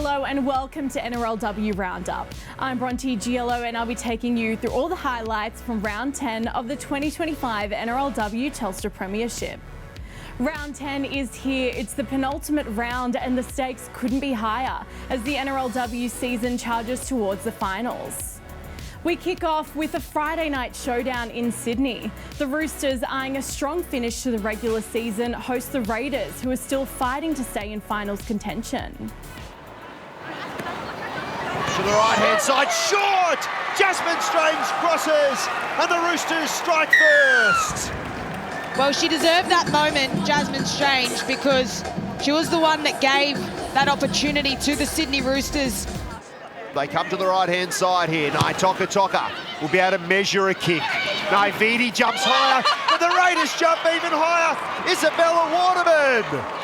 Hello and welcome to NRLW Roundup. I'm Bronte Gioiello and I'll be taking you through all the highlights from round 10 of the 2025 NRLW Telstra Premiership. Round 10 is here. It's the penultimate round and the stakes couldn't be higher as the NRLW season charges towards the finals. We kick off with a Friday night showdown in Sydney. The Roosters, eyeing a strong finish to the regular season, host the Raiders, who are still fighting to stay in finals contention. To the right-hand side, short! Jasmine Strange crosses, and the Roosters strike first. Well, she deserved that moment, Jasmine Strange, because she was the one that gave that opportunity to the Sydney Roosters. They come to the right-hand side here. Toka will be able to measure a kick. Naividi jumps higher, and the Raiders jump even higher. Isabella Waterman.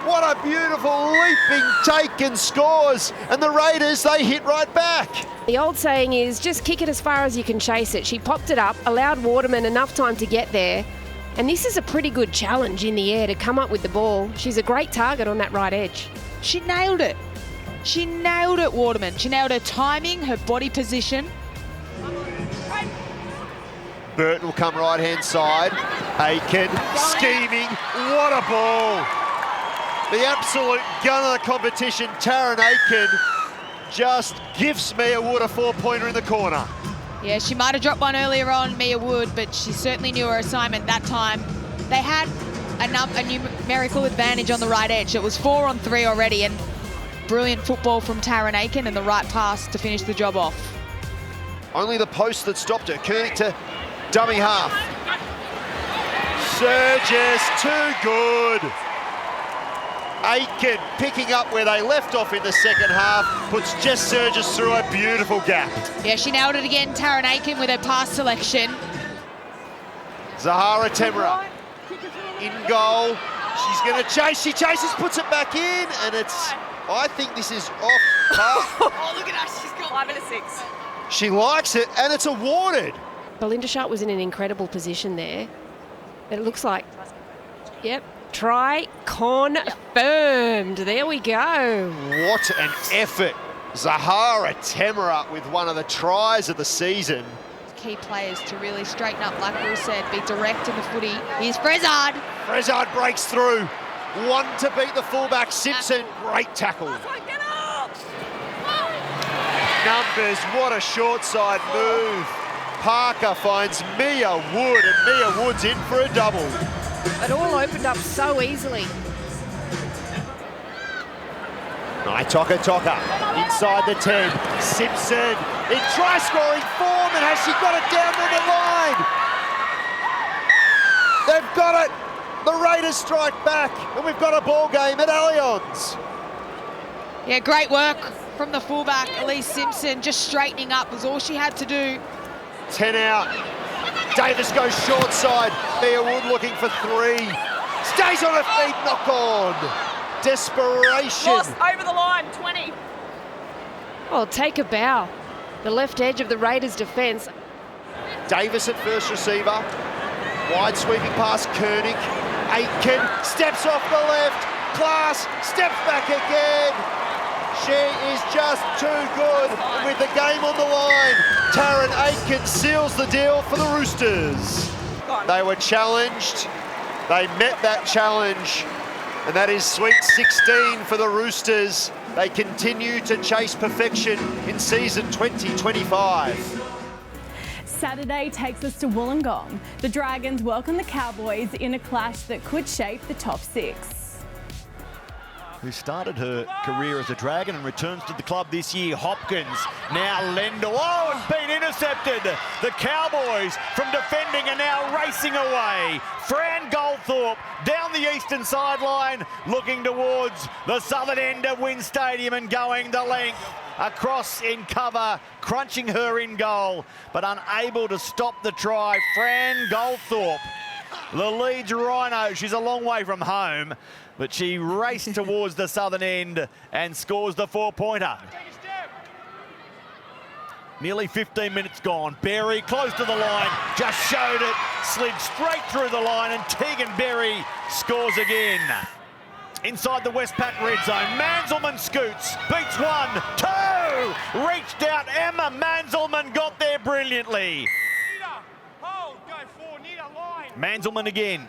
What a beautiful leaping take and scores. And the Raiders, they hit right back. The old saying is just kick it as far as you can chase it. She popped it up, allowed Waterman enough time to get there. And this is a pretty good challenge in the air to come up with the ball. She's a great target on that right edge. She nailed it. She nailed it, Waterman. She nailed her timing, her body position. Burton will come right-hand side. Aiken scheming. What a ball. The absolute gun of the competition, Taryn Aiken, just gives Mia Wood a four-pointer in the corner. Yeah, she might have dropped one earlier on, Mia Wood, but she certainly knew her assignment that time. They had a numerical advantage on the right edge. It was 4 on 3 already, and brilliant football from Taryn Aiken and the right pass to finish the job off. Only the post that stopped her. Koenig to dummy half. Surges, too good. Aiken picking up where they left off in the second half, puts Jess Surges through a beautiful gap. Yeah, she nailed it again, Taryn Aiken, with her pass selection. Zahara Temra in goal. She's going to chase. She chases, puts it back in, and it's, I think this is off path. Oh, look at her. She's got 5 and a 6. She likes it, and it's awarded. Belinda Sharp was in an incredible position there. It looks like, yep. Try confirmed. There we go. What an effort. Zahara Temra with one of the tries of the season. Key players to really straighten up, like Bruce said, be direct in the footy. Here's Frezard. Frezard breaks through. One to beat the fullback, Simpson. Great tackle. Numbers, what a short side move. Parker finds Mia Wood, and Mia Wood's in for a double. It all opened up so easily. Toka inside the 10. Simpson in try-scoring form, and has she got it down on the line? They've got it. The Raiders strike back, and we've got a ball game at Allianz. Yeah, great work from the fullback, Elise Simpson. Just straightening up was all she had to do. 10 out. Davis goes short side. Mia Wood looking for 3. Stays on her feet, knock on. Desperation. Lost over the line, 20. Oh, take a bow. The left edge of the Raiders' defence. Davis at first receiver. Wide sweeping pass, Koenig. Aiken steps off the left. Class steps back again. She is just too good. And with the game on the line, Taryn Aiken seals the deal for the Roosters. They were challenged. They met that challenge. And that is sweet 16 for the Roosters. They continue to chase perfection in season 2025. Saturday takes us to Wollongong. The Dragons welcome the Cowboys in a clash that could shape the top 6. Who started her career as a Dragon and returns to the club this year. Hopkins, now Lendl. Oh, it's been intercepted. The Cowboys from defending are now racing away. Fran Goldthorpe down the eastern sideline, looking towards the southern end of Wynn Stadium and going the length. Across in cover, crunching her in goal, but unable to stop the try. Fran Goldthorpe, the Leeds Rhino. She's a long way from home, but she raced towards the southern end and scores the 4-pointer. Nearly 15 minutes gone. Berry close to the line, just showed it, slid straight through the line, and Tegan Berry scores again. inside the Westpac red zone. Manzelmann scoots, beats 1, 2, reached out. Emma Manzelmann got there brilliantly. Manzelmann again.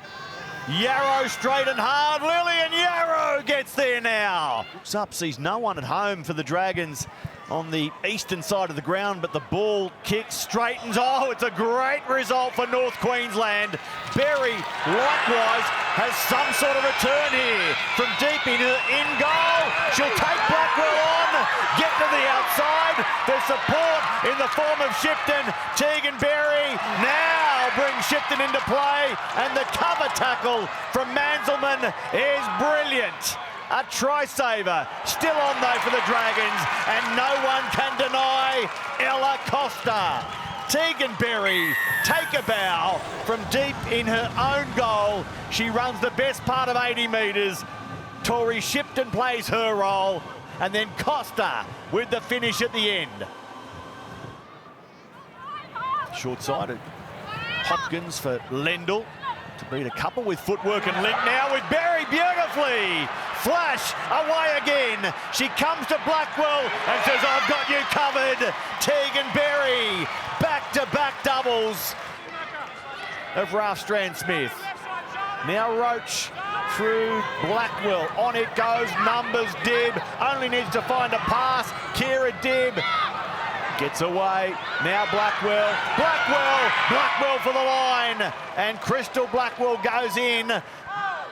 Yarrow straight and hard. Lillian Yarrow gets there now. Looks up, sees no one at home for the Dragons on the eastern side of the ground, but the ball kicks, straightens. Oh, it's a great result for North Queensland. Berry, likewise, has some sort of return here. From deep in goal, she'll take Blackwell on, get to the outside. There's support in the form of Shipton. Tegan Berry now brings Shipton into play, and the cover tackle from Manzelmann is brilliant. A try-saver, still on though for the Dragons, and no one can deny Ella Costa. Tegan Berry, take a bow from deep in her own goal. She runs the best part of 80 metres. Tori Shipton plays her role, and then Costa with the finish at the end. Short-sided. Hopkins for Lendl to beat a couple with footwork, and Link now with Berry beautifully. Flash away again. She comes to Blackwell and says, I've got you covered. Tegan Berry, back-to-back doubles of Ralph Strand-Smith. Now Roach through Blackwell. On it goes, numbers Dibb. Only needs to find a pass. Kira Dibb gets away. Now Blackwell. Blackwell for the line. And Crystal Blackwell goes in.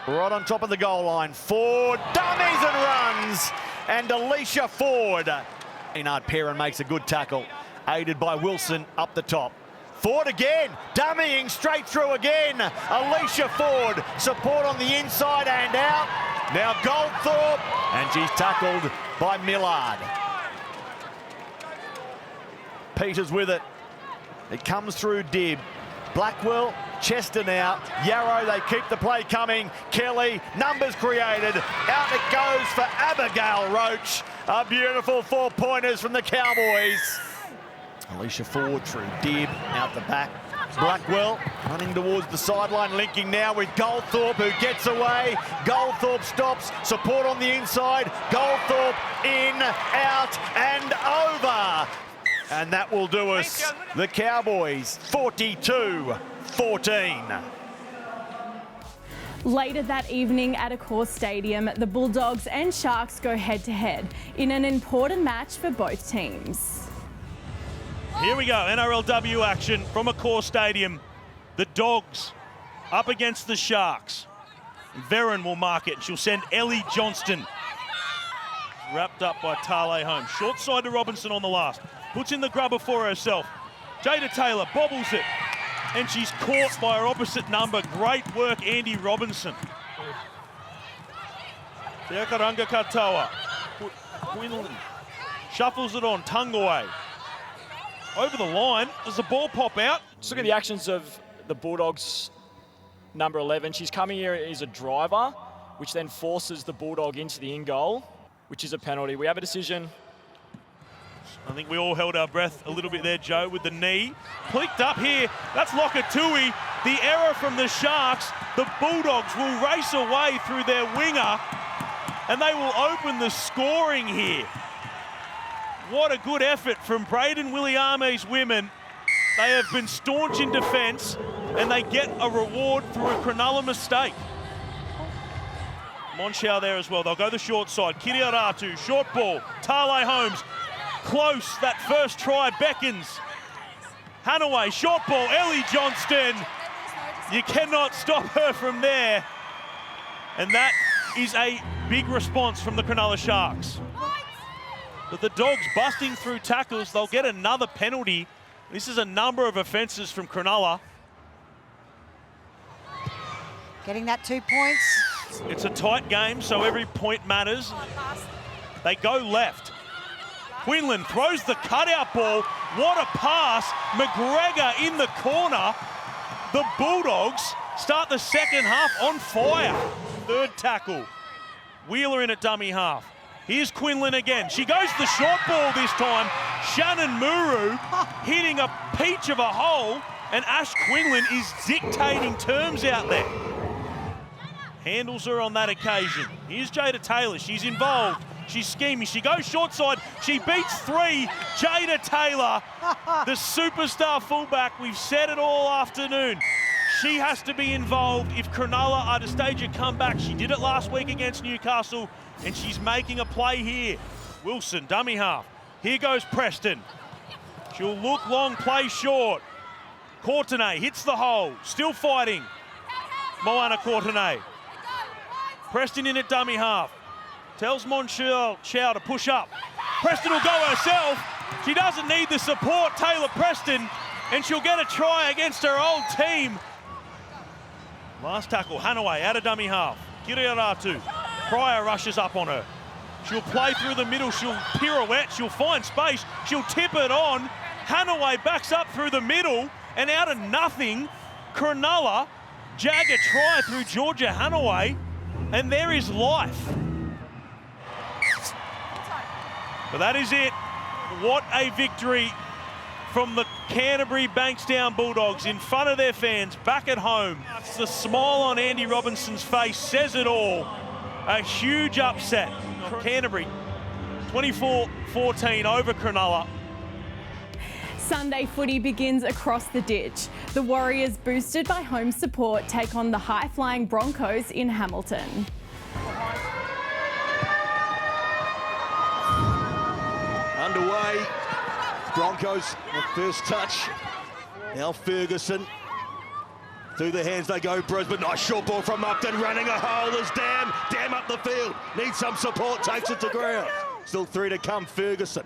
Right on top of the goal line. Ford dummies and runs. And Alicia Ford. Maynard Perrin makes a good tackle. Aided by Wilson up the top. Ford again, dummying straight through again. Alicia Ford, support on the inside and out. Now Goldthorpe, and she's tackled by Millard. Peters with it. It comes through Dibb. Blackwell, Chester now. Yarrow, they keep the play coming. Kelly, numbers created. Out it goes for Abigail Roach. A beautiful 4-pointers from the Cowboys. Alicia Ford through Dibb, out the back. Blackwell running towards the sideline, linking now with Goldthorpe, who gets away. Goldthorpe stops, support on the inside. Goldthorpe in, out and over. And that will do us. The Cowboys 42-14. Later that evening at Accor Stadium, the Bulldogs and Sharks go head-to-head in an important match for both teams. Here we go, NRLW action from Accor Stadium. The Dogs up against the Sharks. Veron will mark it. She'll send Ellie Johnston. Wrapped up by Tale Holmes. Short side to Robinson on the last. Puts in the grubber for herself. Jada Taylor bobbles it. And she's caught by her opposite number. Great work, Andy Robinson. Te Akaranga Katoa. Quinlan shuffles it on. Tungaway. Over the line. Does the ball pop out? Just look at the actions of the Bulldogs, number 11. She's coming here as a driver, which then forces the Bulldog into the in-goal, which is a penalty. We have a decision. I think we all held our breath a little bit there, Joe, with the knee. Plicked up here. That's Lokatui. The error from the Sharks. The Bulldogs will race away through their winger, and they will open the scoring here. What a good effort from Braden Williame's women. They have been staunch in defence, and they get a reward through a Cronulla mistake. Monschau there as well. They'll go the short side. Kiriaratu, short ball. Tale Holmes, close. That first try beckons. Hanaway, short ball. Ellie Johnston. You cannot stop her from there. And that is a big response from the Cronulla Sharks. But the Dogs busting through tackles, they'll get another penalty. This is a number of offences from Cronulla. Getting that 2 points. It's a tight game, so every point matters. They go left. Quinlan throws the cutout ball. What a pass. McGregor in the corner. The Bulldogs start the second half on fire. Third tackle. Wheeler in at dummy half. Here's Quinlan again. She goes the short ball this time. Shannon Muru hitting a peach of a hole, and Ash Quinlan is dictating terms out there. handles her on that occasion. Here's Jada Taylor. She's involved. She's scheming. She goes short side. She beats 3. Jada Taylor, the superstar fullback. We've said it all afternoon. She has to be involved if Cronulla are to stage a comeback. She did it last week against Newcastle, and she's making a play here. Wilson, dummy half. Here goes Preston. She'll look long, play short. Courtenay hits the hole. Still fighting. Moana Courtenay. Preston in at dummy half. Tells Monchel Chow to push up. Preston will go herself. She doesn't need the support, Taylor Preston, and she'll get a try against her old team. Last tackle, Hanaway out of dummy half. Kiriaratu. Pryor rushes up on her. She'll play through the middle. She'll pirouette. She'll find space. She'll tip it on. Hanaway backs up through the middle, and out of nothing, Cronulla jag a try through Georgia Hanaway, and there is life. But that is it. What a victory from the Canterbury Bankstown Bulldogs in front of their fans back at home. The smile on Andy Robinson's face says it all. A huge upset. Canterbury 24-14 over Cronulla. Sunday footy begins across the ditch. The Warriors, boosted by home support, take on the high-flying Broncos in Hamilton. Underway. Broncos, the first touch. Now Ferguson. Through the hands they go, Brisbane. Nice short ball from Upton, running a hole as Dam up the field. Needs some support, takes it to ground. Still 3 to come, Ferguson.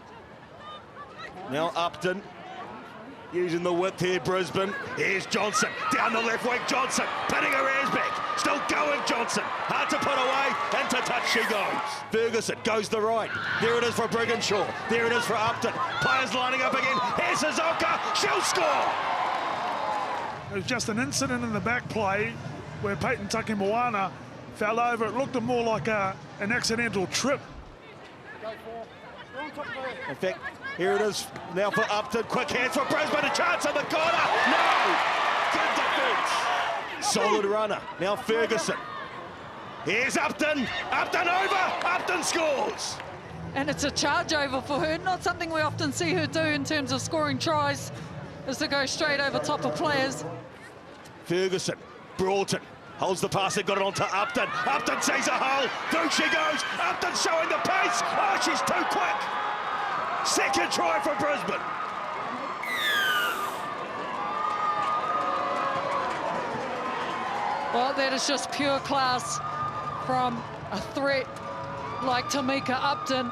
Now Upton. Using the width here, Brisbane. Here's Johnson, down the left wing, Johnson, pinning her ears back. Still going, Johnson. Hard to put away, and to touch she goes. Ferguson goes the right. There it is for Brigginshaw. There it is for Upton. Players lining up again. Here's Suzuka, she'll score. It was just an incident in the back play where Peyton Takimoana fell over. It looked more like an accidental trip. In fact, here it is now for Upton. Quick hands for Brisbane. A chance on the corner. No! Good defence. Solid runner. Now Ferguson. Here's Upton. Upton over. Upton scores. And it's a charge over for her. Not something we often see her do in terms of scoring tries, is to go straight over top of players. Ferguson. Broughton. Holds the pass, and got it on to Upton. Upton sees a hole. Through she goes. Upton showing the pace. Oh, she's too quick. Second try for Brisbane. Well, that is just pure class from a threat like Tamika Upton.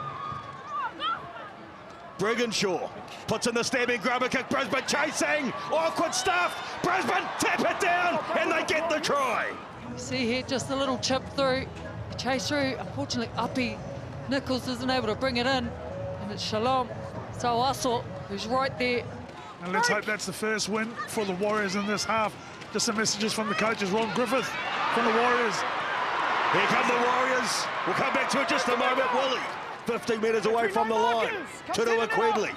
Brigginshaw puts in the stabbing grubber kick. Brisbane chasing. Awkward stuff. Brisbane tap it down, and they get the try. You see here just a little chip through. Chase through. Unfortunately, Uppy Nichols isn't able to bring it in. And it's Shalom Sawasor who's right there. And let's hope that's the first win for the Warriors in this half. Just some messages from the coaches. Ron Griffith from the Warriors. Here come the Warriors. We'll come back to it just a moment. Willie, 15 metres away from the line. Tunua Quigley.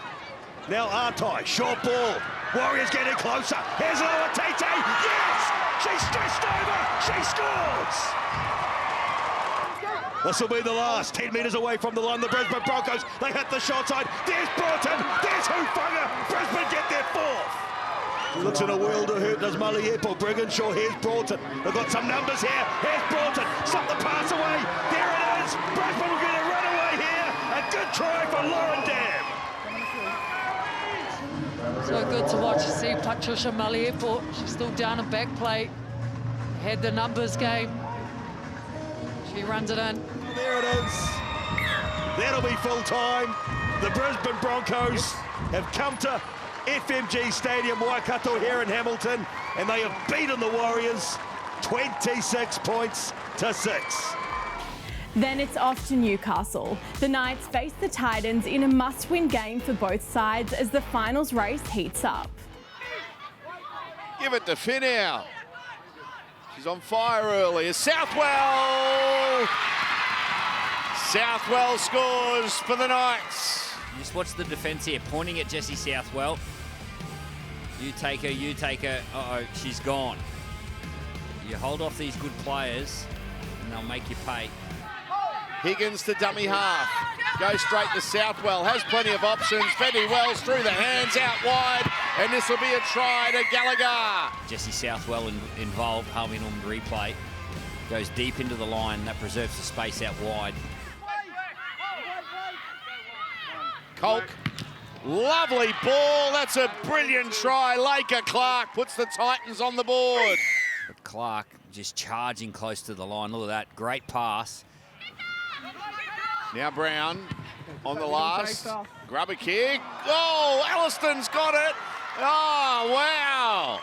Now Artai, short ball. Warriors getting closer. Here's Loa Tate. Yes! She's stretched over. She scores! This will be the last. 10 metres away from the line. The Brisbane Broncos, they hit the short side. There's Broughton. There's Hufanga. Brisbane get their fourth. Looks in a world of hurt, does Maliepo. Brigginshaw, here's Broughton. They've got some numbers here. Here's Broughton. Slip the pass away. There it is. Brisbane will get a runaway here. A good try for Lauren Dam. So good to watch. See Patricia Maliepo. She's still down in back play. Had the numbers game. She runs it in. There it is. That'll be full time. The Brisbane Broncos have come to FMG Stadium, Waikato here in Hamilton, and they have beaten the Warriors 26 points to 6. Then it's off to Newcastle. The Knights face the Titans in a must-win game for both sides as the finals race heats up. Give it to Finau. She's on fire early. As Southwell scores for the Knights. Just watch the defence here, pointing at Jessie Southwell. You take her, you take her. Uh-oh, she's gone. You hold off these good players, and they'll make you pay. Higgins to dummy half. Goes straight to Southwell. Has plenty of options. Fetty Wells through the hands out wide. And this will be a try to Gallagher. Jesse Southwell involved, having on replay. Goes deep into the line. That preserves the space out wide. Colk. Lovely ball. That's a brilliant try. Laker Clark puts the Titans on the board. But Clark just charging close to the line. Look at that. Great pass. Now Brown on the last. Grab a kick. Oh, Alliston's got it. Oh, wow.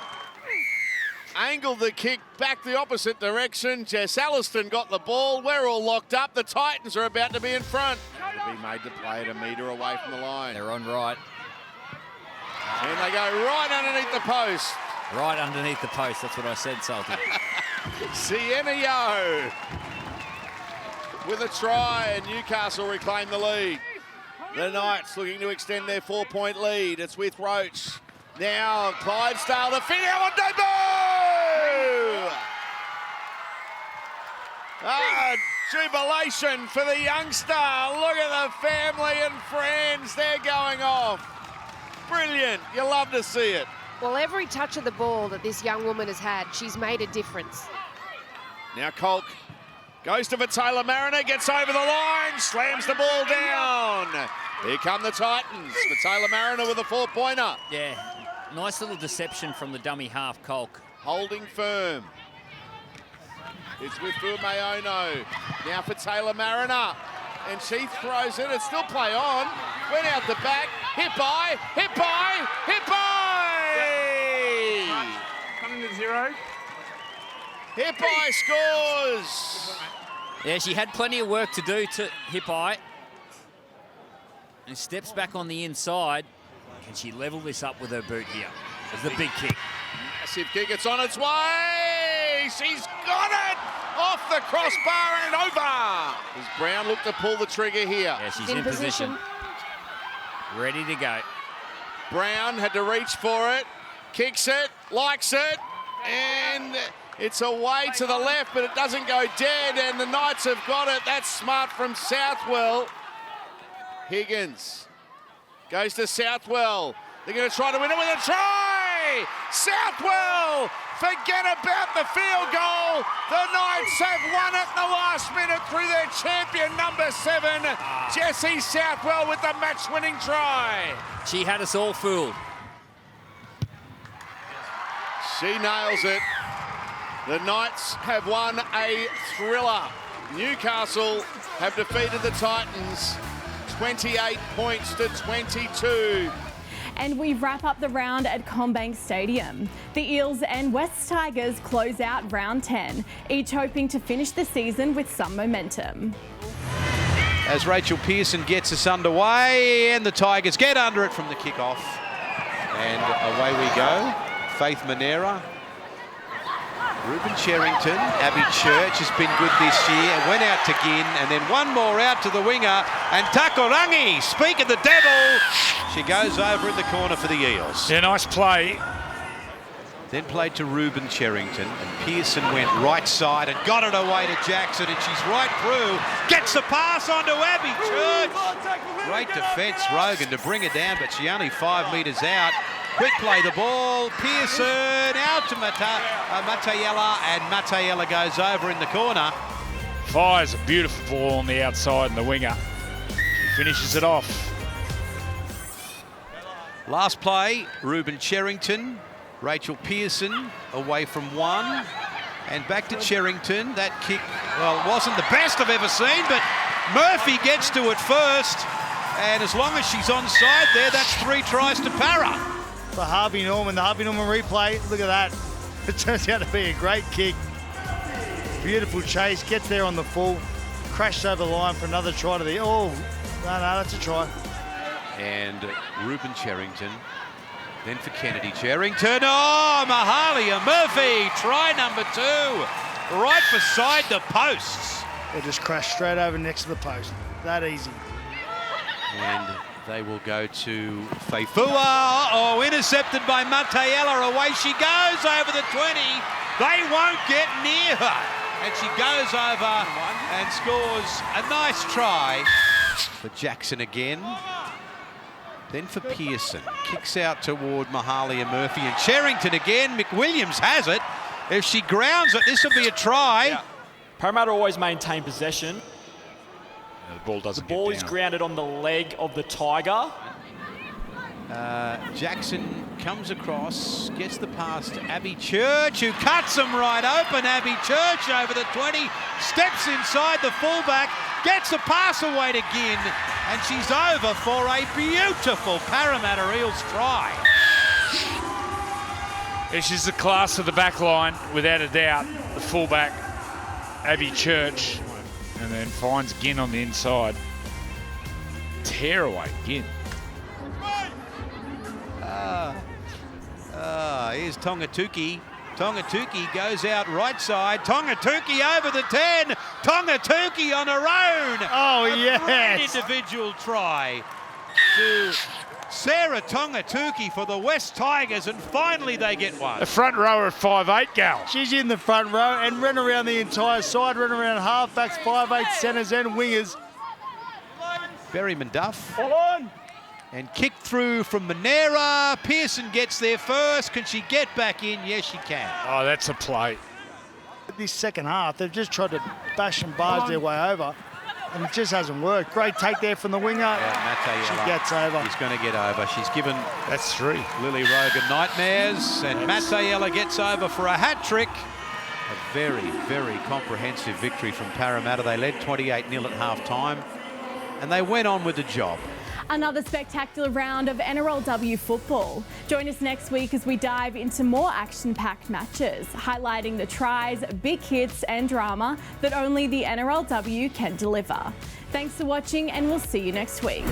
Angled the kick back the opposite direction. Jess Alliston got the ball. We're all locked up. The Titans are about to be in front. To be made to play it a metre away from the line. They're on right. And they go right underneath the post. Right underneath the post. That's what I said, Salty. Sienna Yo with a try, and Newcastle reclaim the lead. The Knights looking to extend their 4-point lead. It's with Roach. Now Clydesdale, the video on debut! Jubilation for the youngster. Look at the family and friends. They're going off. Brilliant. You love to see it. Well, every touch of the ball that this young woman has had, she's made a difference. Now Colk goes to Taylor Mariner, gets over the line, slams the ball down. Here come the Titans. Taylor Mariner with a 4-pointer. Yeah, nice little deception from the dummy half, Colk. Holding firm. It's with Fumayono. Now for Taylor Mariner. And she throws it. It's still play on. Went out the back. Hit by, hit by, hit by! Coming to 0. Hit by scores. Yeah, she had plenty of work to do to Hippai. And steps back on the inside. Can she level this up with her boot here? It's the big kick. Massive kick, it's on its way. She's got it off the crossbar and over. Does Brown look to pull the trigger here? Yeah, she's in position. Ready to go. Brown had to reach for it. Kicks it, likes it, and it's away to the left, but it doesn't go dead, and the Knights have got it. That's smart from Southwell. Higgins goes to Southwell. They're going to try to win it with a try! Southwell, forget about the field goal. The Knights have won it in the last minute through their champion, number 7, Jessie Southwell with the match-winning try. She had us all fooled. She nails it. The Knights have won a thriller. Newcastle have defeated the Titans 28 points to 22. And we wrap up the round at Combank Stadium. The Eels and West Tigers close out round 10, each hoping to finish the season with some momentum. As Rachel Pearson gets us underway, and the Tigers get under it from the kick-off. And away we go. Faith Manera, Ruben Cherrington, Abby Church has been good this year, went out to Ginn, and then one more out to the winger, and Takorangi, speak of the devil, she goes over in the corner for the Eels. Yeah, nice play. Then played to Ruben Cherrington, and Pearson went right side and got it away to Jackson, and she's right through, gets the pass onto Abby Church. Great defence, Rogan, to bring her down, but she only 5 metres out. Quick play the ball, Pearson out to Matayella, and Matayella goes over in the corner. Fires a beautiful ball on the outside and the winger. She finishes it off. Last play, Ruben Cherrington, Rachel Pearson away from one, and back to Cherrington. That kick, well, it wasn't the best I've ever seen, but Murphy gets to it first, and as long as she's onside there, that's 3 tries to Para. For Harvey Norman, the Harvey Norman replay, look at that. It turns out to be a great kick. Beautiful chase, gets there on the full, crashed over the line for another try to the, oh, no, that's a try. And Ruben Cherrington, then for Kennedy Cherrington, oh, Mahalia Murphy, try number 2, right beside the posts. They just crashed straight over next to the post, that easy. And they will go to Feifua. Oh, intercepted by Matayella. Away she goes over the 20. They won't get near her. And she goes over and scores a nice try for Jackson again. Then for Pearson. Kicks out toward Mahalia Murphy and Cherrington again. McWilliams has it. If she grounds it, this will be a try. Yeah. Parramatta always maintain possession. The ball doesn't The ball is grounded on the leg of the Tiger. Jackson comes across, gets the pass to Abby Church, who cuts them right open. Abby Church over the 20, steps inside the fullback, gets the pass away to Ginn, and she's over for a beautiful Parramatta Eels try. Yeah, she's the class of the back line, without a doubt. The fullback, Abby Church, and then finds Ginn on the inside. Tear away, Ginn. Here's Tongatuki. Tongatuki goes out right side. Tongatuki over the 10. Tongatuki on her own. Oh, yes. Great individual try to Sarah Tongatuki for the West Tigers, and finally they get one. The front rower at 5'8", Gal. She's in the front row and ran around the entire side, ran around halfbacks, 5'8", centres and wingers. Berryman Duff. Hold on. And kick through from Manera. Pearson gets there first. Can she get back in? Yes, she can. Oh, that's a play. This second half, they've just tried to bash and barge their way over, and it just hasn't worked. Great take there from the winger. Yeah, she gets over. She's going to get over. She's given that's 3. Lily Rogan nightmares, and Matayella gets over for a hat trick. A very, very comprehensive victory from Parramatta. They led 28-0 at half-time, and they went on with the job. Another spectacular round of NRLW football. Join us next week as we dive into more action-packed matches, highlighting the tries, big hits and drama that only the NRLW can deliver. Thanks for watching, and we'll see you next week.